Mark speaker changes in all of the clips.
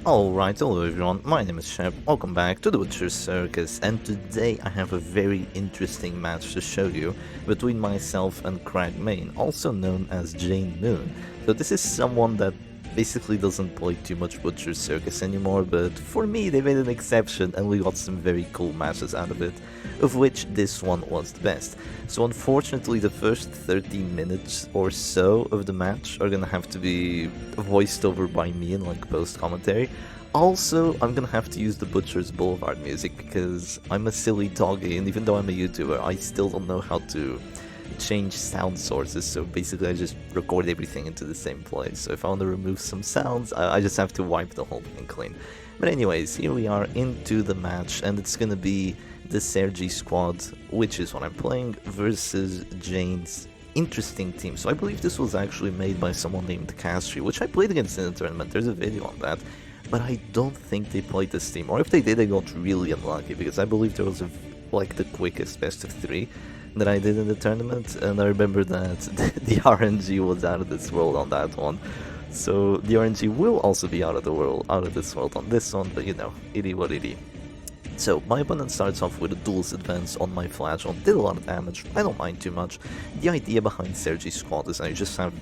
Speaker 1: Alright, hello everyone, my name is Shep, welcome back to the Witcher Circus, and today I have a very interesting match to show you between myself and Main, also known as Jayne Moon. So this is someone that basically doesn't play too much Witcher Circus anymore, but for me they made an exception and we got some very cool matches out of it, of which this one was the best. So unfortunately the first 13 minutes or so of the match are gonna have to be voiced over by me in like post commentary. Also, I'm gonna have to use the Butcher's Boulevard music because I'm a silly doggy, and even though I'm a YouTuber, I still don't know how to change sound sources, so basically I just record everything into the same place. So if I want to remove some sounds, I just have to wipe the whole thing clean. But anyways, here we are into the match, and it's gonna be the Sergi squad, which is what I'm playing, versus Jayne's interesting team. So I believe this was actually made by someone named Castry, which I played against in the tournament. There's a video on that. But I don't think they played this team, or if they did, they got really unlucky, because I believe there was like the quickest best of 3 that I did in the tournament, and I remember that the RNG was out of this world on that one. So the RNG will also be out of this world on this one, but you know, itty what itty. So my opponent starts off with a duelist advance on my flagell, did a lot of damage, I don't mind too much. The idea behind Sergi's squad is that you just have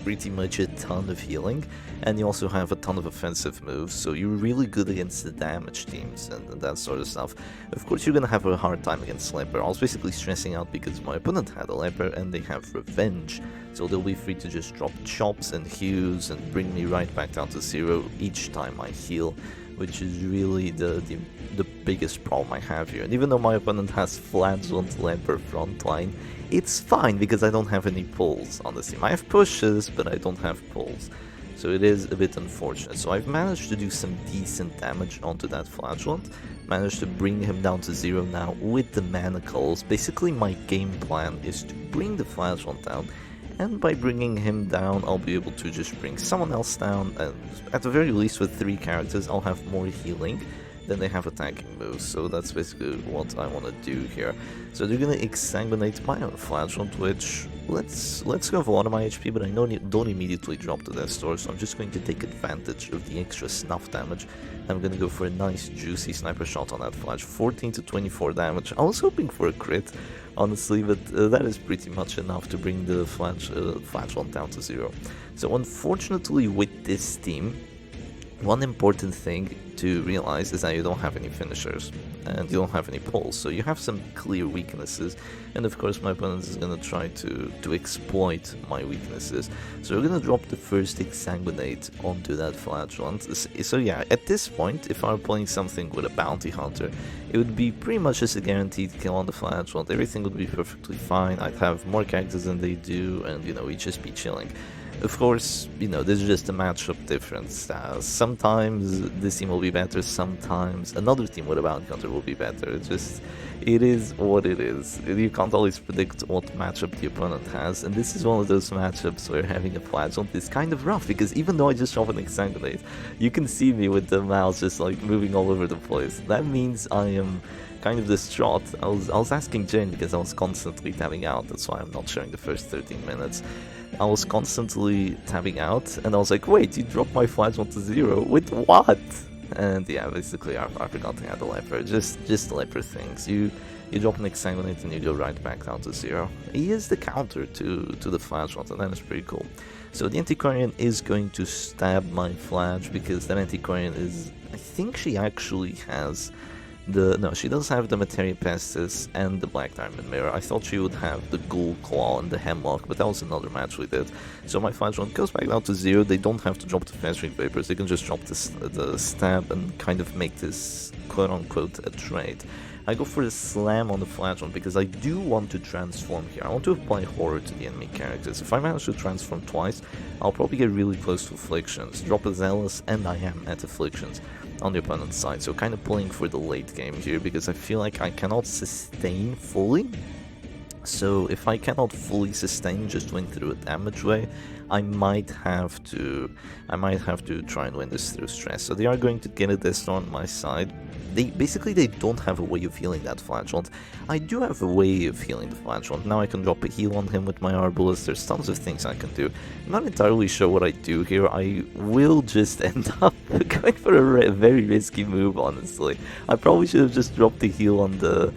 Speaker 1: pretty much a ton of healing, and you also have a ton of offensive moves, so you're really good against the damage teams and that sort of stuff. Of course, you're gonna have a hard time against leper. I was basically stressing out because my opponent had a leper and they have revenge, so they'll be free to just drop chops and hews and bring me right back down to 0 each time I heal, which is really the biggest problem I have here. And even though my opponent has flagellant leper frontline, it's fine because I don't have any pulls on the team. I have pushes, but I don't have pulls. So it is a bit unfortunate. So I've managed to do some decent damage onto that flagellant. Managed to bring him down to 0 now with the manacles. Basically my game plan is to bring the flagellant down, and by bringing him down I'll be able to just bring someone else down, and at the very least with 3 characters I'll have more healing than they have attacking moves, so that's basically what I want to do here. So they're gonna exsanguinate my own flagellant, which let's go for a lot of my HP, but I don't immediately drop to that store, so I'm just going to take advantage of the extra snuff damage. I'm gonna go for a nice juicy sniper shot on that flash, 14 to 24 damage. I was hoping for a crit, honestly, but that is pretty much enough to bring the flagellant down to 0. So unfortunately with this team, one important thing to realize is that you don't have any finishers and you don't have any pulls, so you have some clear weaknesses, and of course my opponent is going to try to exploit my weaknesses. So we're going to drop the first exsanguinate onto that flagellant. So yeah, at this point, if I were playing something with a bounty hunter, it would be pretty much just a guaranteed kill on the flagellant. Everything would be perfectly fine, I'd have more characters than they do, and you know, we'd just be chilling. Of course, you know, this is just a matchup difference. Sometimes this team will be better, sometimes another team with a bounty hunter will be better. It is what it is. You can't always predict what matchup the opponent has, and this is one of those matchups where having a flagellant is kind of rough, because even though I just shot an exsanguinate, you can see me with the mouse just like moving all over the place. That means I am kind of distraught. I was asking Jayne because I was constantly tabbing out, that's why I'm not showing the first 13 minutes. I was constantly tabbing out, and I was like, wait, you dropped my flagellant to 0? With what? And yeah, basically I forgot to add the leper, just leper things. You drop an exsanguinate and you go right back down to 0. He is the counter to the flagellant, and that is pretty cool. So the Antiquarian is going to stab my flag, because that Antiquarian is, I think she actually has no, she does have the Materia Pestis and the Black Diamond Mirror. I thought she would have the Ghoul Claw and the Hemlock, but that was another match we did. So my flagellant goes back down to 0. They don't have to drop the Festering Vapors, they can just drop the stab and kind of make this quote-unquote a trade. I go for the slam on the flagellant because I do want to transform here. I want to apply horror to the enemy characters. If I manage to transform twice, I'll probably get really close to Afflictions, drop a Zealous, and I am at Afflictions on the opponent's side. So kind of playing for the late game here, because I feel like I cannot sustain fully. So if I cannot fully sustain, just win through a damage way, I might have to try and win this through stress. So they are going to get a Death on my side. They don't have a way of healing that Flagellant. I do have a way of healing the Flagellant. Now I can drop a heal on him with my Arbalest. There's tons of things I can do. I'm not entirely sure what I do here. I will just end up going for a very risky move, honestly. I probably should have just dropped the heal on the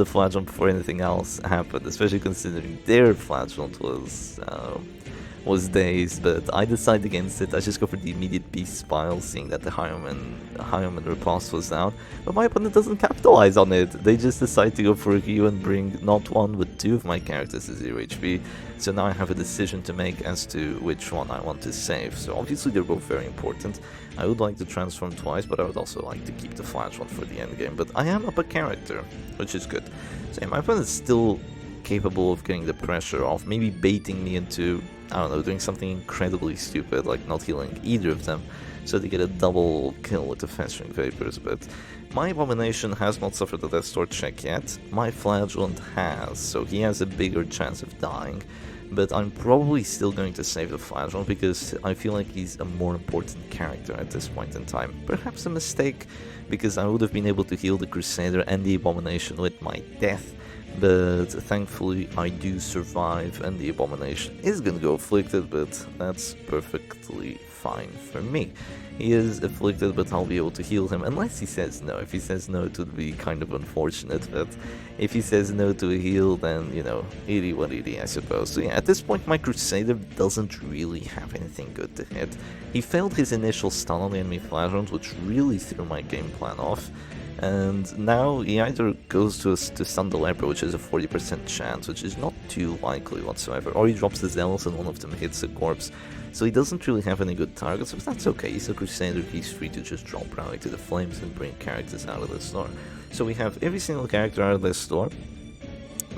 Speaker 1: Flagellant before anything else happened, especially considering their Flagellant was dazed, but I decided against it. I just go for the immediate Beast Spile, seeing that the Hyoman Riposte was down, but my opponent doesn't capitalize on it. They just decide to go for a Q and bring not one but two of my characters to 0 HP, so now I have a decision to make as to which one I want to save. So obviously they're both very important. I would like to transform twice, but I would also like to keep the Flagellant for the end game, but I am up a character, which is good. So yeah, my opponent's still capable of getting the pressure off, maybe baiting me into, I don't know, doing something incredibly stupid, like not healing either of them, so they get a double kill with the Festering Vapors. But my Abomination has not suffered a Death Store check yet, my Flagellant has, so he has a bigger chance of dying, but I'm probably still going to save the Flagellant because I feel like he's a more important character at this point in time. Perhaps a mistake, because I would have been able to heal the Crusader and the Abomination with my death, but thankfully I do survive and the Abomination is gonna go afflicted, but that's perfectly fine for me. He is afflicted, but I'll be able to heal him, unless he says no. If he says no, it would be kind of unfortunate, but if he says no to a heal, then, you know, itty what itty, I suppose. So yeah, at this point my Crusader doesn't really have anything good to hit. He failed his initial stun on the enemy Flagellant, which really threw my game plan off. And now he either goes to stun the leper, which is a 40% chance, which is not too likely whatsoever, or he drops the Zealous and one of them hits a corpse. So he doesn't really have any good targets, but that's okay. He's a Crusader, he's free to just drop Rally to the Flames and bring characters out of the store. So we have every single character out of this store,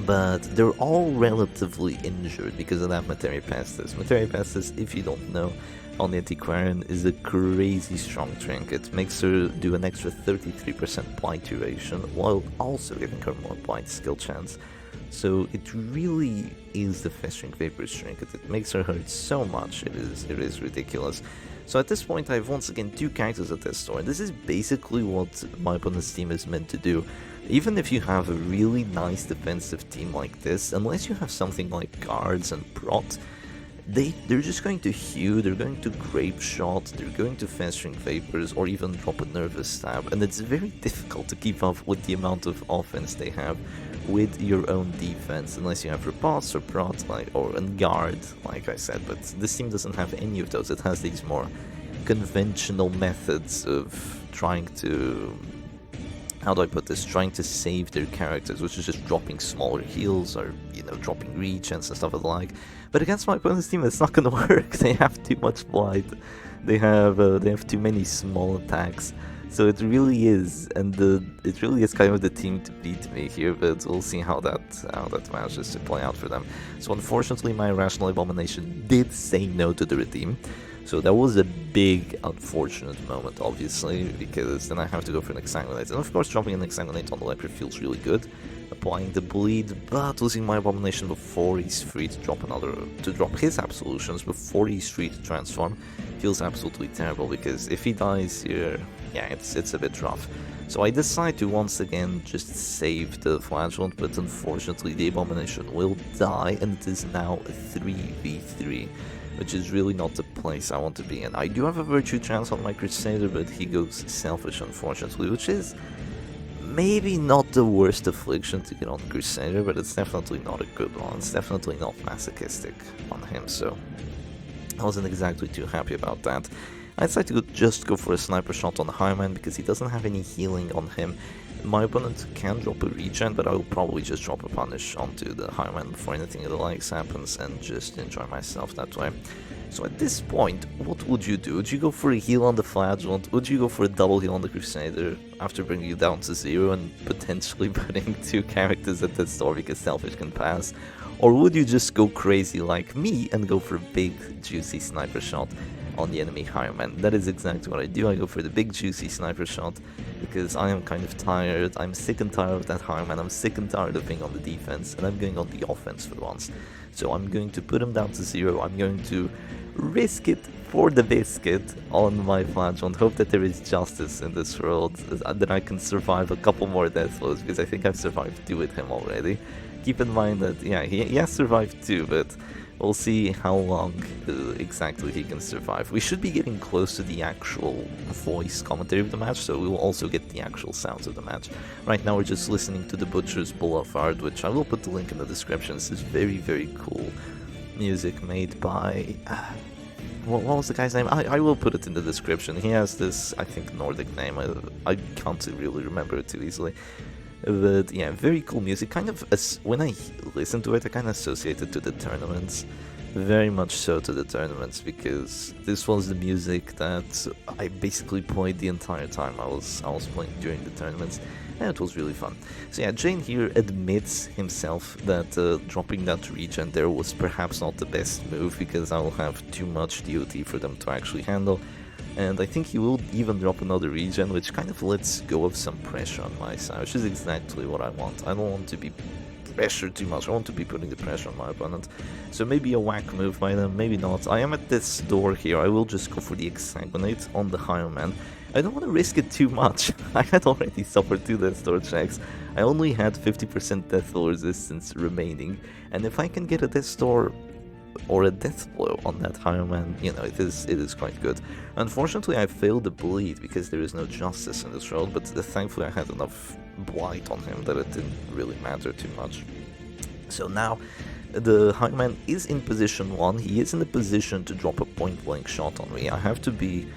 Speaker 1: but they're all relatively injured because of that Materia Pestis. Materia Pestis, if you don't know, on the Antiquarian is a crazy strong trinket. Makes her do an extra 33% blight duration, while also giving her more blight skill chance. So it really is the Festering Vapors trinket. It makes her hurt so much, it is ridiculous. So at this point I have once again two characters at this store, and this is basically what my opponent's team is meant to do. Even if you have a really nice defensive team like this, unless you have something like guards and prot, they're just going to hew, they're going to grape shot, they're going to Festering Vapors, or even drop a nervous stab, and it's very difficult to keep up with the amount of offense they have with your own defense, unless you have riposte or prot, or a guard, like I said. But this team doesn't have any of those. It has these more conventional methods of trying to, how do I put this, trying to save their characters, which is just dropping smaller heals or, you know, dropping regen and stuff of the like. But against my opponent's team, it's not gonna work. They have too much blight. They have too many small attacks. So it really is, and it really is kind of the team to beat me here. But we'll see how that manages to play out for them. So unfortunately, my Irrational Abomination did say no to the redeem. So that was a big unfortunate moment, obviously, because then I have to go for an Exsanguinate. And of course, dropping an Exsanguinate on the leper feels really good, applying the bleed, but losing my Abomination before he's free to drop his Absolutions, before he's free to transform, feels absolutely terrible, because if he dies here, yeah, it's a bit rough. So I decide to once again just save the Flagellant, but unfortunately the Abomination will die, and it is now a 3v3. Which is really not the place I want to be in. I do have a Virtue chance on my Crusader, but he goes Selfish, unfortunately, which is maybe not the worst affliction to get on Crusader, but it's definitely not a good one. It's definitely not masochistic on him, so I wasn't exactly too happy about that. I decided to just go for a Sniper Shot on the Highman because he doesn't have any healing on him. My opponent can drop a regen, but I will probably just drop a punish onto the Highman before anything of the likes happens and just enjoy myself that way. So at this point, what would you do? Would you go for a heal on the Flagellant? Would you go for a double heal on the Crusader after bringing you down to 0 and potentially putting two characters at the store because Selfish can pass? Or would you just go crazy like me and go for a big juicy Sniper Shot on the enemy Hireman. That is exactly what I do. I go for the big juicy sniper shot because I am kind of tired. I'm sick and tired of that Hireman. I'm sick and tired of being on the defense, and I'm going on the offense for once. So I'm going to put him down to 0. I'm going to risk it for the biscuit on my flagellant. Hope that there is justice in this world, that I can survive a couple more death blows, because I think I've survived 2 with him already. Keep in mind that, yeah, he has survived 2, but we'll see how long exactly he can survive. We should be getting close to the actual voice commentary of the match, so we will also get the actual sounds of the match. Right now we're just listening to the Butcher's Boulevard, which I will put the link in the description. This is very, very cool music made by... what was the guy's name? I will put it in the description. He has this, I think, Nordic name. I can't really remember it too easily. But yeah, very cool music. Kind of, when I listen to it, I kind of associate it to the tournaments. Very much so to the tournaments, because this was the music that I basically played the entire time I was playing during the tournaments, and it was really fun. So yeah, Jayne here admits himself that dropping that regen there was perhaps not the best move, because I will have too much DOT for them to actually handle. And I think he will even drop another regen, which kind of lets go of some pressure on my side, which is exactly what I want. I don't want to be pressured too much, I want to be putting the pressure on my opponent. So maybe a whack move by them, maybe not. I am at this door here, I will just go for the Exsanguinate on the Hireman. I don't want to risk it too much. I had already suffered 2 death door checks. I only had 50% death blow resistance remaining, and if I can get a death door or a death blow on that Hireman, you know, it is quite good. Unfortunately, I failed the bleed because there is no justice in this world, but thankfully I had enough blight on him that it didn't really matter too much. So now the Hireman is in position 1. He is in a position to drop a point blank shot on me. I have to be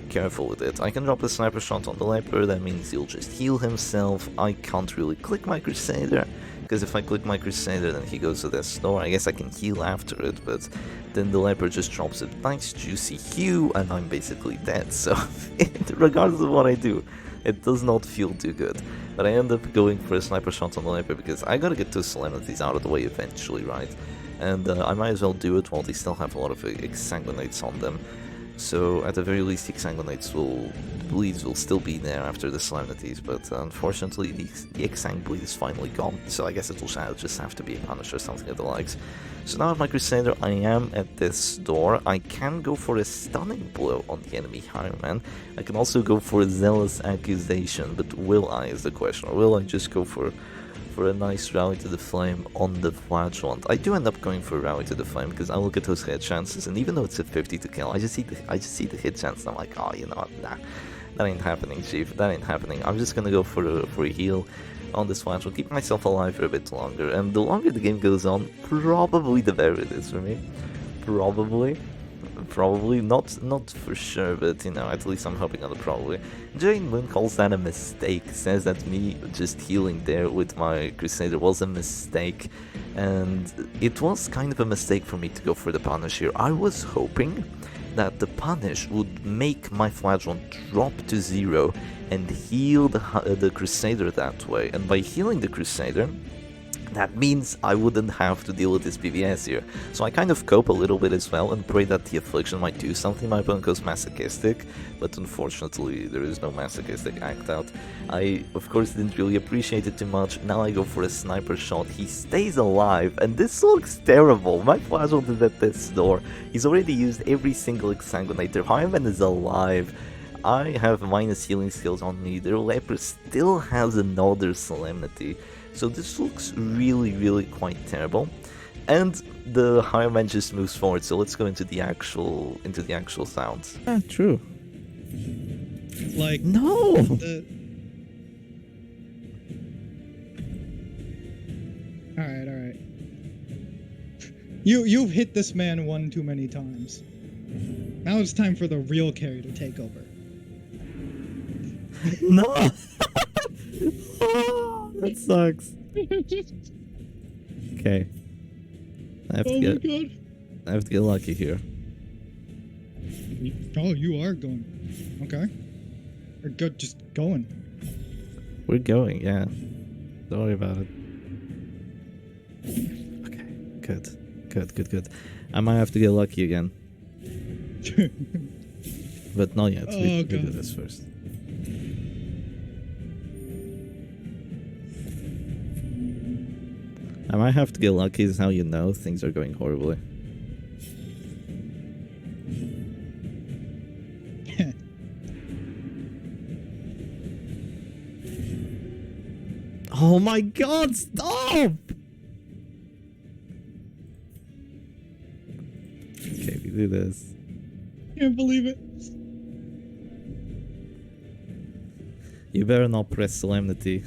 Speaker 1: careful with it. I can drop a sniper shot on the leper, that means he'll just heal himself. I can't really click my Crusader, because if I click my Crusader then he goes to death's door. I guess I can heal after it, but then the leper just drops a nice juicy hew and I'm basically dead. So regardless of what I do, it does not feel too good. But I end up going for a sniper shot on the leper because I gotta get 2 solemnities out of the way eventually, right? And I might as well do it while they still have a lot of Exsanguinates on them. So at the very least, the Exsanguinates bleeds will still be there after the solemnities, but unfortunately the Exsang bleed is finally gone, so I guess it will just have to be a punish or something of the likes. So now with my Crusader, I am at this door. I can go for a stunning blow on the enemy Hireman. I can also go for a zealous accusation, but will I is the question, or will I just go for a nice rally to the flame on the flagellant? I do end up going for a rally to the flame because I look at those hit chances, and even though it's a 50 to kill, I just see the hit chance and I'm like, oh, you know what, nah, that ain't happening, chief, that ain't happening. I'm just gonna go for a heal on this flagellant, keep myself alive for a bit longer, and the longer the game goes on, probably the better it is for me. Probably, not for sure, but you know, at least I'm hoping on the probably. Jayne Moon calls that a mistake, says that me just healing there with my Crusader was a mistake, and it was kind of a mistake for me to go for the punish here. I was hoping that the punish would make my flagellant drop to 0 and heal the Crusader that way, and by healing the Crusader, that means I wouldn't have to deal with this PVS here. So I kind of cope a little bit as well and pray that the affliction might do something. My opponent goes masochistic, but unfortunately there is no masochistic act out. I of course didn't really appreciate it too much. Now I go for a sniper shot. He stays alive, and this looks terrible. My flagellant is at this door. He's already used every single Exsanguinator. Hireman is alive. I have minus healing skills on me. Their leper still has another solemnity. So this looks really quite terrible, and the Hireman just moves forward. So let's go into the actual sounds.
Speaker 2: Ah, true.
Speaker 3: Like
Speaker 2: no.
Speaker 3: All right. You've hit this man one too many times. Now it's time for the real carry to take over.
Speaker 2: No. That sucks. Okay. I have to get lucky here.
Speaker 3: Oh, you are going. Okay. We're good, just going.
Speaker 2: We're going, yeah. Don't worry about it. Okay, good. I might have to get lucky again.
Speaker 1: But not yet.
Speaker 3: Oh,
Speaker 1: We do
Speaker 3: God.
Speaker 1: this first. I might have to get lucky, is how you know things are going horribly. Oh my god, stop! Okay, we do this.
Speaker 3: Can't believe it.
Speaker 1: You better not press solemnity.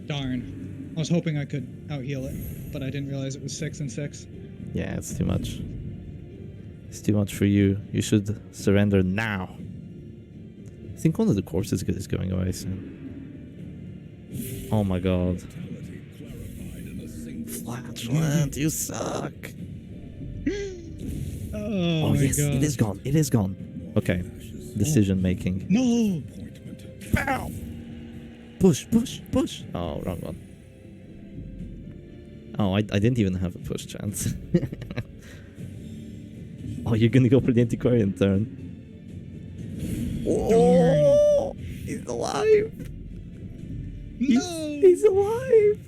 Speaker 3: Darn. I was hoping I could out-heal it, but I didn't realize it was 6 and 6.
Speaker 1: Yeah, it's too much. It's too much for you. You should surrender now. I think one of the corpses is going away soon. Oh my god. Flatland, you suck.
Speaker 3: Oh, my
Speaker 1: yes,
Speaker 3: god.
Speaker 1: it is gone. It is gone. Okay. Decision making.
Speaker 3: No!
Speaker 1: Bow! Push, push, push. Oh, wrong one. Oh, I didn't even have a push chance. Oh, you're gonna go for the antiquarian turn. Oh, he's alive.
Speaker 3: No!
Speaker 1: He's alive.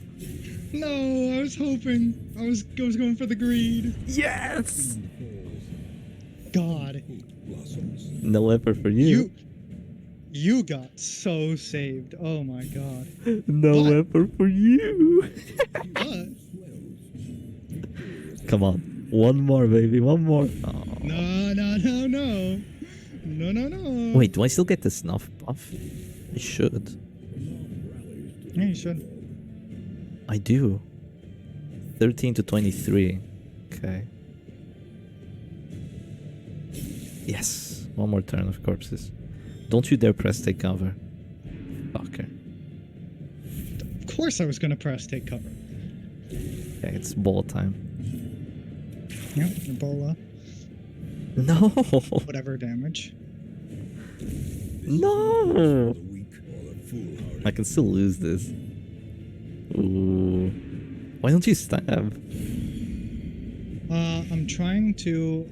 Speaker 3: No, I was hoping. I was going for the greed.
Speaker 1: Yes.
Speaker 3: God.
Speaker 1: No leper for you.
Speaker 3: You got so saved. Oh my god.
Speaker 1: No
Speaker 3: What?
Speaker 1: leper for you.
Speaker 3: What?
Speaker 1: Come on. One more, baby. One more. Oh.
Speaker 3: No, no, no, no. No, no, no.
Speaker 1: Wait, do I still get the snuff buff? I should.
Speaker 3: Yeah, you should.
Speaker 1: I do. 13 to 23. Okay. Yes. One more turn of corpses. Don't you dare press take cover. Fucker.
Speaker 3: Of course I was gonna press take cover.
Speaker 1: Okay, it's ball time.
Speaker 3: Yep, Ebola.
Speaker 1: No!
Speaker 3: Whatever damage.
Speaker 1: No! I can still lose this. Ooh. Why don't you stab?
Speaker 3: I'm trying to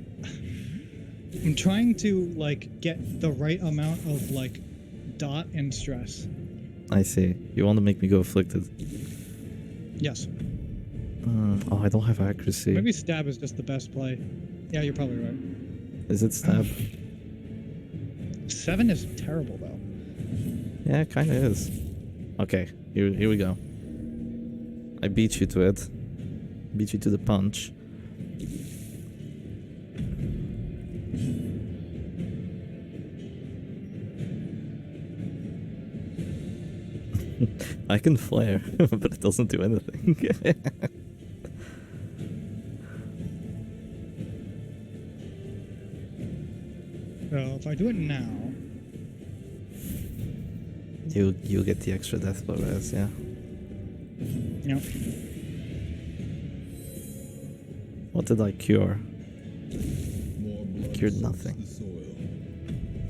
Speaker 3: like get the right amount of like dot and stress.
Speaker 1: I see. You want to make me go afflicted.
Speaker 3: Yes.
Speaker 1: Oh, I don't have accuracy.
Speaker 3: Maybe stab is just the best play. Yeah, you're probably right.
Speaker 1: Is it stab?
Speaker 3: 7 is terrible though.
Speaker 1: Yeah, it kind of is. Okay, here we go. I beat you to it. Beat you to the punch. I can flare, but it doesn't do anything.
Speaker 3: So if I do it now,
Speaker 1: you get the extra death blow res, yeah.
Speaker 3: yep.
Speaker 1: What did I cure? I cured nothing.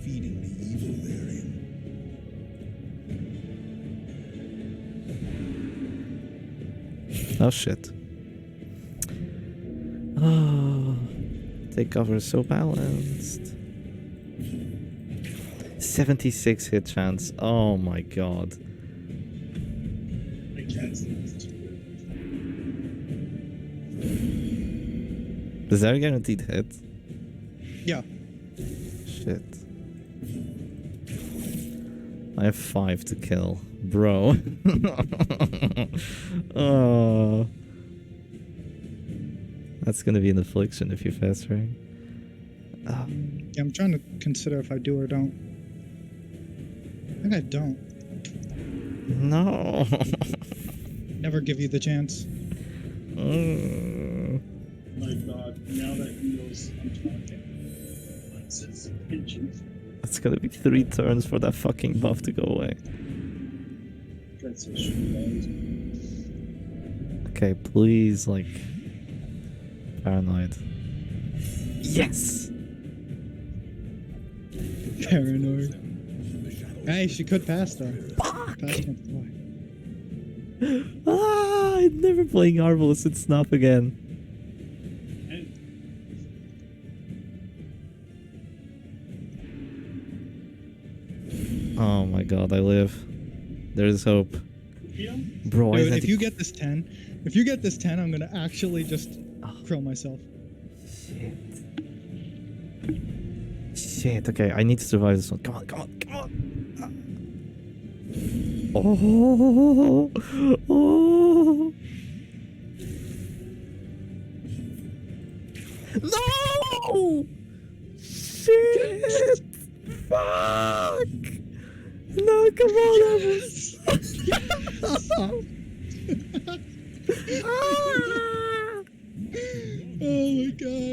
Speaker 4: Feeding the evil therein.
Speaker 1: Oh shit. Oh, take cover is so balanced. 76 hit chance. Oh my god. Is that a guaranteed hit?
Speaker 3: Yeah.
Speaker 1: Shit. I have 5 to kill. Bro. Oh. That's gonna be an affliction if you fast ring. Oh.
Speaker 3: Yeah, I'm trying to consider if I do or don't. I think I don't.
Speaker 1: No.
Speaker 3: Never give you the chance.
Speaker 5: My god, now that he knows I'm talking.
Speaker 1: It's gonna be 3 turns for that fucking buff to go away.
Speaker 5: That's a shit.
Speaker 1: Okay, please, like... Paranoid. Yes!
Speaker 3: Paranoid. Hey, she could pass though.
Speaker 2: Fuck!
Speaker 3: Pass can't fly.
Speaker 2: Ah, I'm never playing Marvelous and Snuff again. Oh my god, I live. There's hope. Bro,
Speaker 3: Dude, if you get this 10, I'm gonna actually just krill myself.
Speaker 2: Shit, okay, I need to survive this one. Come on, come on, come on! Oh! Oh! No! Shit! Fuck! No, come on, Evans!
Speaker 3: Oh my god.